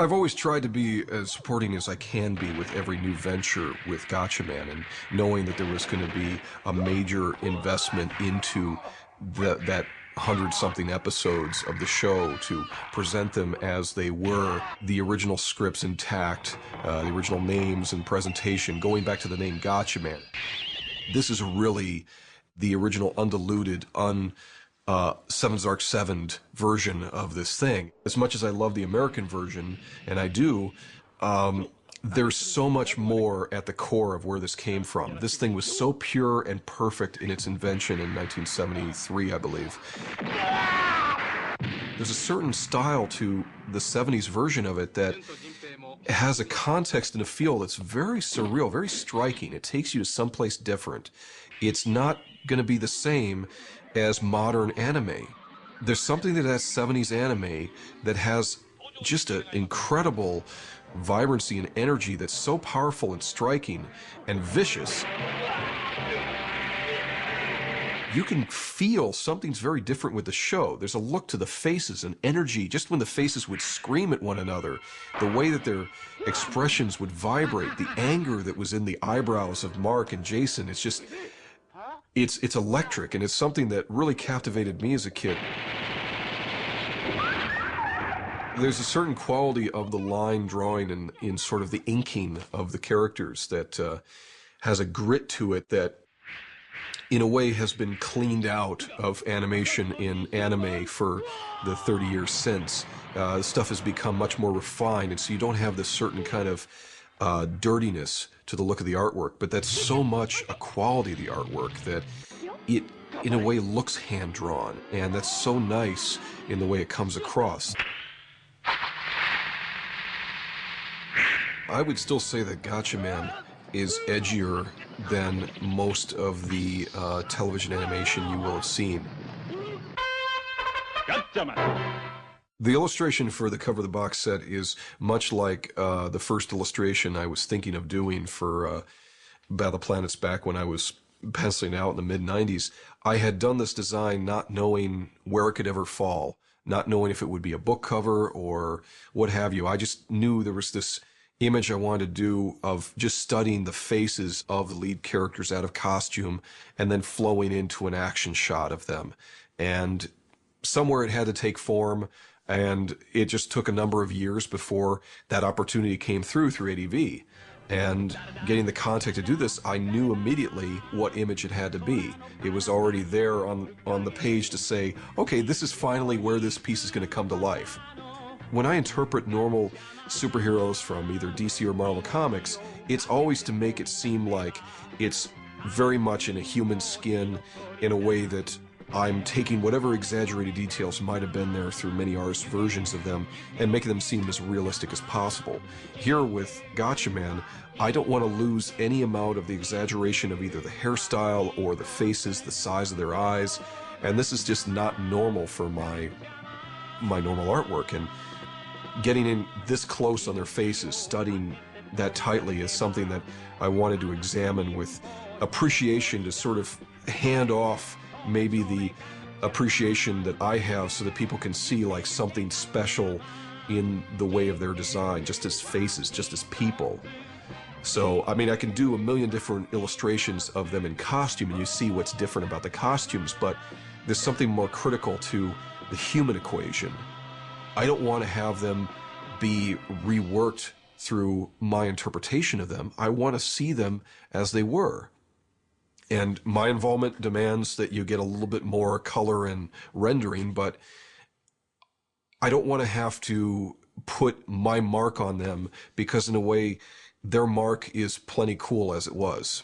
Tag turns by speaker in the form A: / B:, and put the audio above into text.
A: I've always tried to be as supporting as I can be with every new venture with Gatchaman, and knowing that there was going to be a major investment into that 100-something episodes of the show to present them as they were, the original scripts intact, the original names and presentation, going back to the name Gatchaman. This is really the original undiluted, Seven Zark Sevened version of this thing. As much as I love the American version, and I do, there's so much more at the core of where this came from. This thing was so pure and perfect in its invention in 1973, I believe. There's a certain style to the 70s version of it that has a context and a feel that's very surreal, very striking. It takes you to someplace different. It's not going to be the same as modern anime. There's something that has 70s anime that has just an incredible vibrancy and energy that's so powerful and striking and vicious. You can feel something's very different with the show. There's a look to the faces and energy, just when the faces would scream at one another, the way that their expressions would vibrate, the anger that was in the eyebrows of Mark and Jason. It's just, it's electric, and it's something that really captivated me as a kid. There's a certain quality of the line drawing and in sort of the inking of the characters that has a grit to it that in a way has been cleaned out of animation in anime for the 30 years since. The stuff has become much more refined, and so you don't have this certain kind of dirtiness to the look of the artwork, but that's so much a quality of the artwork that it in a way looks hand-drawn, and that's so nice in the way it comes across. I would still say that Gatchaman is edgier than most of the television animation you will have seen. The illustration for the cover of the box set is much like the first illustration I was thinking of doing for Battle of Planets back when I was penciling out in the mid-90s. I had done this design not knowing where it could ever fall, not knowing if it would be a book cover or what have you. I just knew there was this image I wanted to do of just studying the faces of the lead characters out of costume and then flowing into an action shot of them. And somewhere it had to take form, and it just took a number of years before that opportunity came through ADV. And getting the contact to do this, I knew immediately what image it had to be. It was already there on the page to say, okay, this is finally where this piece is going to come to life. When I interpret normal superheroes from either DC or Marvel Comics, it's always to make it seem like it's very much in a human skin in a way that I'm taking whatever exaggerated details might have been there through many artist versions of them and making them seem as realistic as possible. Here with Gatchaman, I don't want to lose any amount of the exaggeration of either the hairstyle or the faces, the size of their eyes, and this is just not normal for my normal artwork. And getting in this close on their faces, studying that tightly, is something that I wanted to examine with appreciation, to sort of hand off maybe the appreciation that I have so that people can see like something special in the way of their design, just as faces, just as people. So, I mean, I can do a million different illustrations of them in costume and you see what's different about the costumes, but there's something more critical to the human equation. I don't want to have them be reworked through my interpretation of them. I want to see them as they were. And my involvement demands that you get a little bit more color and rendering, but I don't want to have to put my mark on them because in a way, their mark is plenty cool as it was.